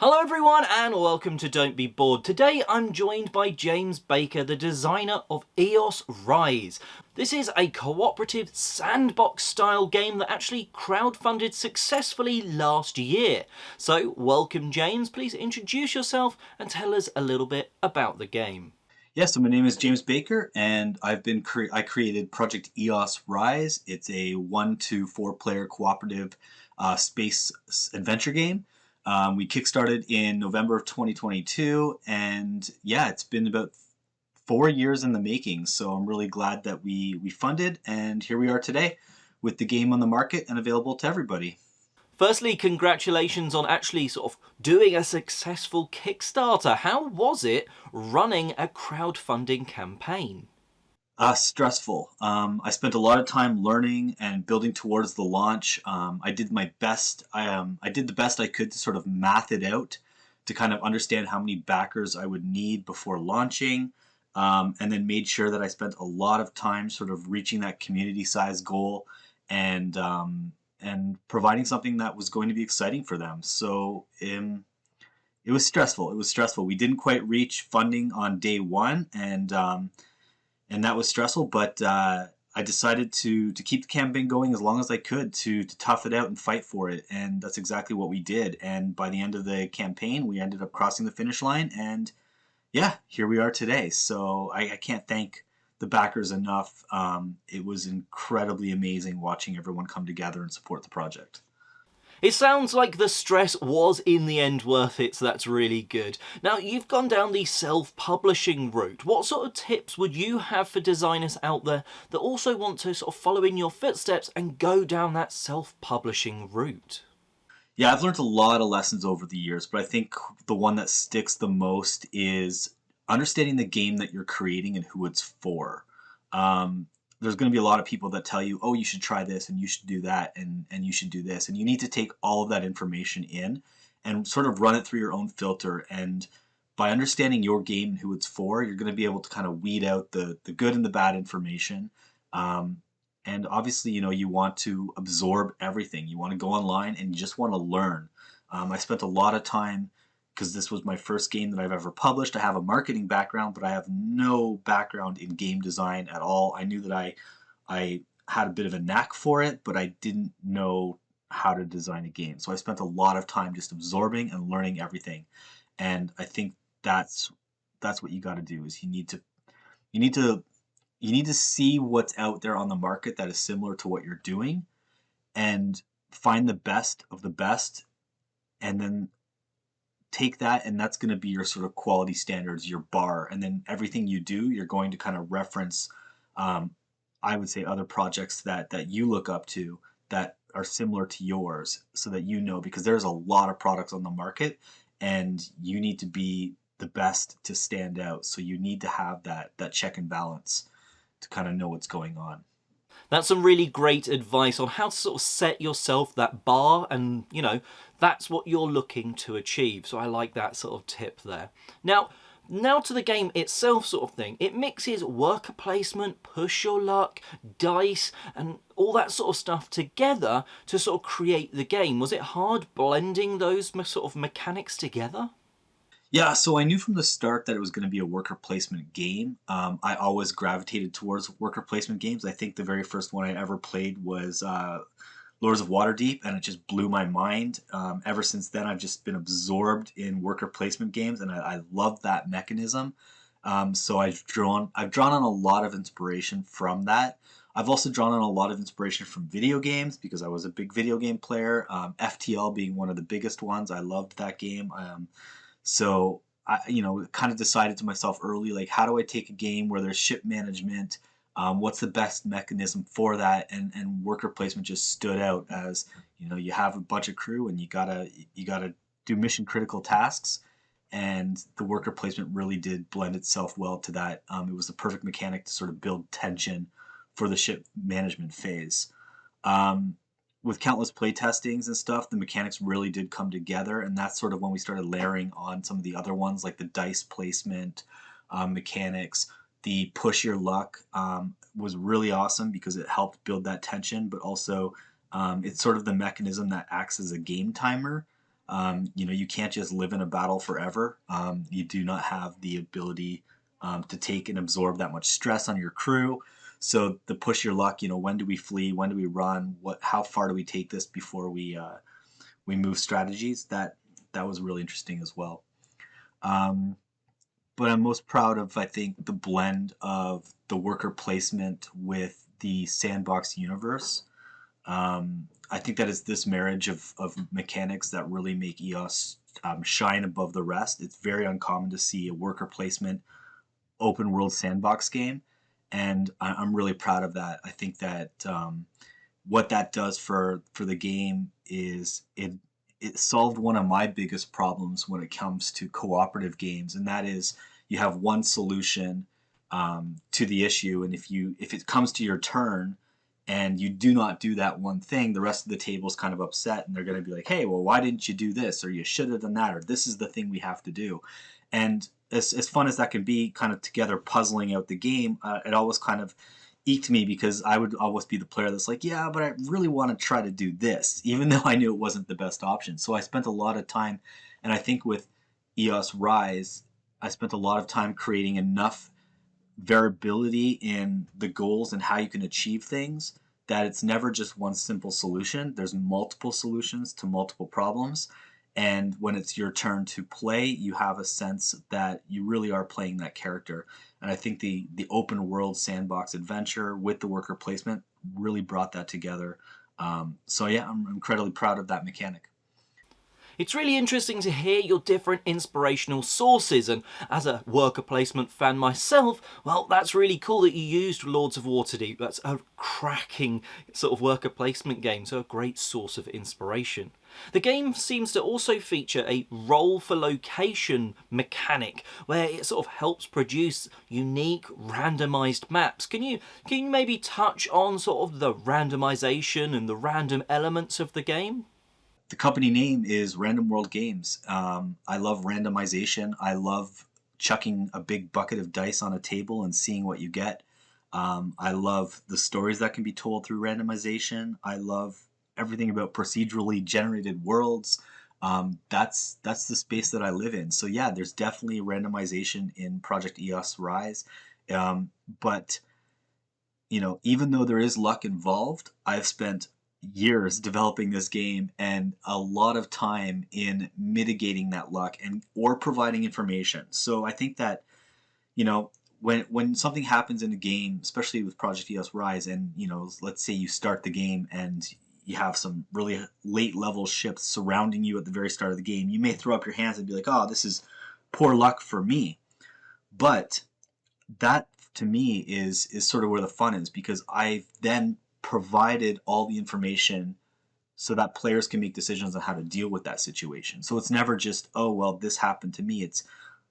Hello everyone and welcome to Don't Be Bored. Today I'm joined by James Baker, the designer of EOS Rise. This is a cooperative sandbox style game that actually crowdfunded successfully last year. So welcome James, please introduce yourself and tell us a little bit about the game. Yeah, so my name is James Baker, and I created Project EOS Rise. It's a 1 to 4 player cooperative space adventure game. We kickstarted in November of 2022, and yeah, it's been about 4 years in the making. So I'm really glad that we funded, and here we are today with the game on the market and available to everybody. Firstly, congratulations on actually sort of doing a successful Kickstarter. How was it running a crowdfunding campaign? Stressful. I spent a lot of time learning and building towards the launch. I did my best. I did the best I could to sort of math it out, to kind of understand how many backers I would need before launching, and then made sure that I spent a lot of time sort of reaching that community size goal and providing something that was going to be exciting for them. So it was stressful. It was stressful. We didn't quite reach funding on day one, and that was stressful. But I decided to keep the campaign going as long as I could to tough it out and fight for it, and that's exactly what we did. And by the end of the campaign, we ended up crossing the finish line, and yeah, here we are today. So I can't thank the backers enough. It was incredibly amazing watching everyone come together and support the project. It sounds like the stress was in the end worth it, so that's really good. Now, you've gone down the self-publishing route. What sort of tips would you have for designers out there that also want to sort of follow in your footsteps and go down that self-publishing route? Yeah, I've learned a lot of lessons over the years, but I think the one that sticks the most is understanding the game that you're creating and who it's for. There's going to be a lot of people that tell you, oh, you should try this and you should do that and you should do this. And you need to take all of that information in and sort of run it through your own filter. And by understanding your game and who it's for, you're going to be able to kind of weed out the good and the bad information. Um, and obviously, you want to absorb everything. You want to go online and you just want to learn. I spent a lot of time because this was my first game that I've ever published. I have a marketing background, but I have no background in game design at all. I knew that I had a bit of a knack for it, but I didn't know how to design a game. So I spent a lot of time just absorbing and learning everything. And I think that's what you got to do is you need to you need to see what's out there on the market that is similar to what you're doing and find the best of the best, and then take that, and that's going to be your sort of quality standards, your bar. And then everything you do, you're going to kind of reference, um, I would say, other projects that you look up to that are similar to yours, so that because there's a lot of products on the market and you need to be the best to stand out. So you need to have that check and balance to kind of know what's going on. That's some really great advice on how to sort of set yourself that bar and, that's what you're looking to achieve. So I like that sort of tip there. Now to the game itself sort of thing. It mixes worker placement, push your luck, dice, and all that sort of stuff together to sort of create the game. Was it hard blending those sort of mechanics together? Yeah, so I knew from the start that it was going to be a worker placement game. I always gravitated towards worker placement games. I think the very first one I ever played was Lords of Waterdeep, and it just blew my mind. Ever since then, I've just been absorbed in worker placement games, and I love that mechanism. So I've drawn on a lot of inspiration from that. I've also drawn on a lot of inspiration from video games because I was a big video game player. FTL being one of the biggest ones. I loved that game. So I, kind of decided to myself early, like, how do I take a game where there's ship management? What's the best mechanism for that? And worker placement just stood out as, you have a bunch of crew and you gotta do mission critical tasks, and the worker placement really did blend itself well to that. It was the perfect mechanic to sort of build tension for the ship management phase. Um, with countless play testings and stuff, the mechanics really did come together, and that's sort of when we started layering on some of the other ones, like the dice placement mechanics. The push your luck was really awesome because it helped build that tension, but also it's sort of the mechanism that acts as a game timer. You can't just live in a battle forever. You do not have the ability to take and absorb that much stress on your crew. So to push your luck, when do we flee? When do we run? How far do we take this before we move strategies? That was really interesting as well. Um, but I'm most proud of, I think, the blend of the worker placement with the sandbox universe. I think that is this marriage of mechanics that really make EOS shine above the rest. It's very uncommon to see a worker placement open world sandbox game, and I'm really proud of that. I think that what that does for the game is it solved one of my biggest problems when it comes to cooperative games, and that is you have one solution to the issue, and if it comes to your turn and you do not do that one thing, the rest of the table is kind of upset, and they're going to be like, "Hey, well, why didn't you do this? Or you should have done that, or this is the thing we have to do." And as fun as that can be, kind of together puzzling out the game, it always kind of eked me because I would always be the player that's like, yeah, but I really want to try to do this, even though I knew it wasn't the best option. So I spent a lot of time, and I think with EOS Rise, I spent a lot of time creating enough variability in the goals and how you can achieve things that it's never just one simple solution. There's multiple solutions to multiple problems. And when it's your turn to play, you have a sense that you really are playing that character. And I think the open world sandbox adventure with the worker placement really brought that together. So yeah, I'm incredibly proud of that mechanic. It's really interesting to hear your different inspirational sources, and as a worker placement fan myself, well, that's really cool that you used Lords of Waterdeep. That's a cracking sort of worker placement game, so a great source of inspiration. The game seems to also feature a roll for location mechanic where it sort of helps produce unique randomized maps. Can you maybe touch on sort of the randomization and the random elements of the game? The company name is Random World Games. I love randomization. I love chucking a big bucket of dice on a table and seeing what you get. I love the stories that can be told through randomization. I love everything about procedurally generated worlds. That's the space that I live in. So yeah, there's definitely randomization in Project EOS Rise, but even though there is luck involved, I've spent years developing this game and a lot of time in mitigating that luck and or providing information. So I think that, you know, when something happens in a game, especially with Project EOS Rise, and let's say you start the game and you have some really late level ships surrounding you at the very start of the game, you may throw up your hands and be like, "Oh, this is poor luck for me." But that to me is sort of where the fun is, because I've then provided all the information so that players can make decisions on how to deal with that situation. So it's never just, oh well, this happened to me. It's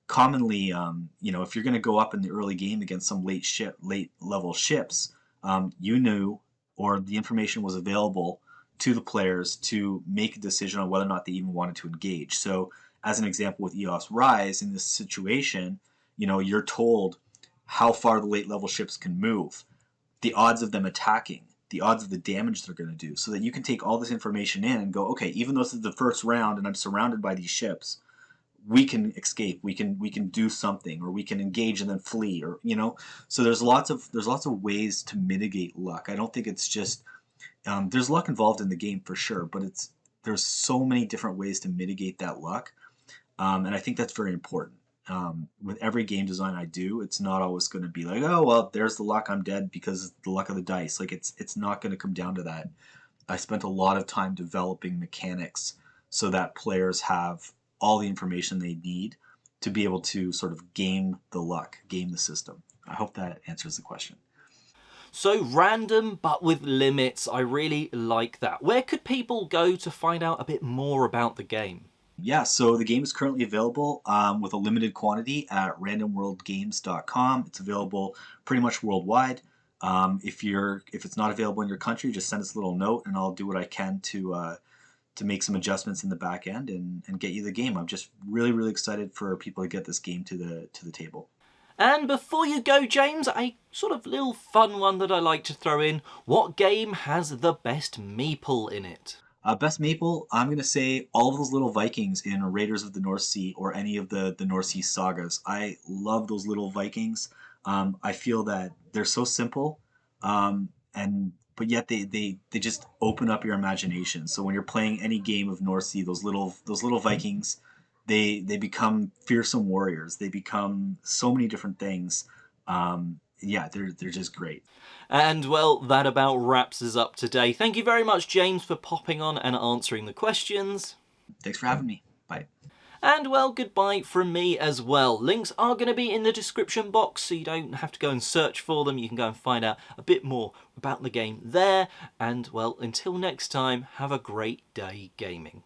commonly, if you're going to go up in the early game against some late level ships, you knew, or the information was available to the players to make a decision on whether or not they even wanted to engage. So as an example with EOS Rise, in this situation, you're told how far the late level ships can move, the odds of them attacking, the odds of the damage they're going to do, so that you can take all this information in and go, okay, even though this is the first round and I'm surrounded by these ships, we can escape, we can do something, or we can engage and then flee, or so there's lots of ways to mitigate luck. I don't think it's just there's luck involved in the game for sure, but there's so many different ways to mitigate that luck, and I think that's very important. With every game design I do, it's not always going to be like, oh well, there's the luck, I'm dead because of the luck of the dice. Like it's not going to come down to that. I spent a lot of time developing mechanics so that players have all the information they need to be able to sort of game the luck, game the system. I hope that answers the question. So random but with limits. I really like that. Where could people go to find out a bit more about the game? Yeah, so the game is currently available with a limited quantity at randomworldgames.com. It's available pretty much worldwide. If it's not available in your country, just send us a little note, and I'll do what I can to make some adjustments in the back end and get you the game. I'm just really really excited for people to get this game to the table. And before you go, James, a sort of little fun one that I like to throw in. What game has the best meeple in it? Best maple, I'm gonna say all of those little Vikings in Raiders of the North Sea or any of the North Sea sagas. I love those little Vikings. I feel that they're so simple, and but yet they just open up your imagination. So when you're playing any game of North Sea, those little Vikings, they become fearsome warriors. They become so many different things. Yeah, they're just great. And well, that about wraps us up today. Thank you very much, James, for popping on and answering the questions. Thanks for having me. Bye. And well, goodbye from me as well. Links are going to be in the description box, so you don't have to go and search for them. You can go and find out a bit more about the game there. And well, until next time, have a great day gaming.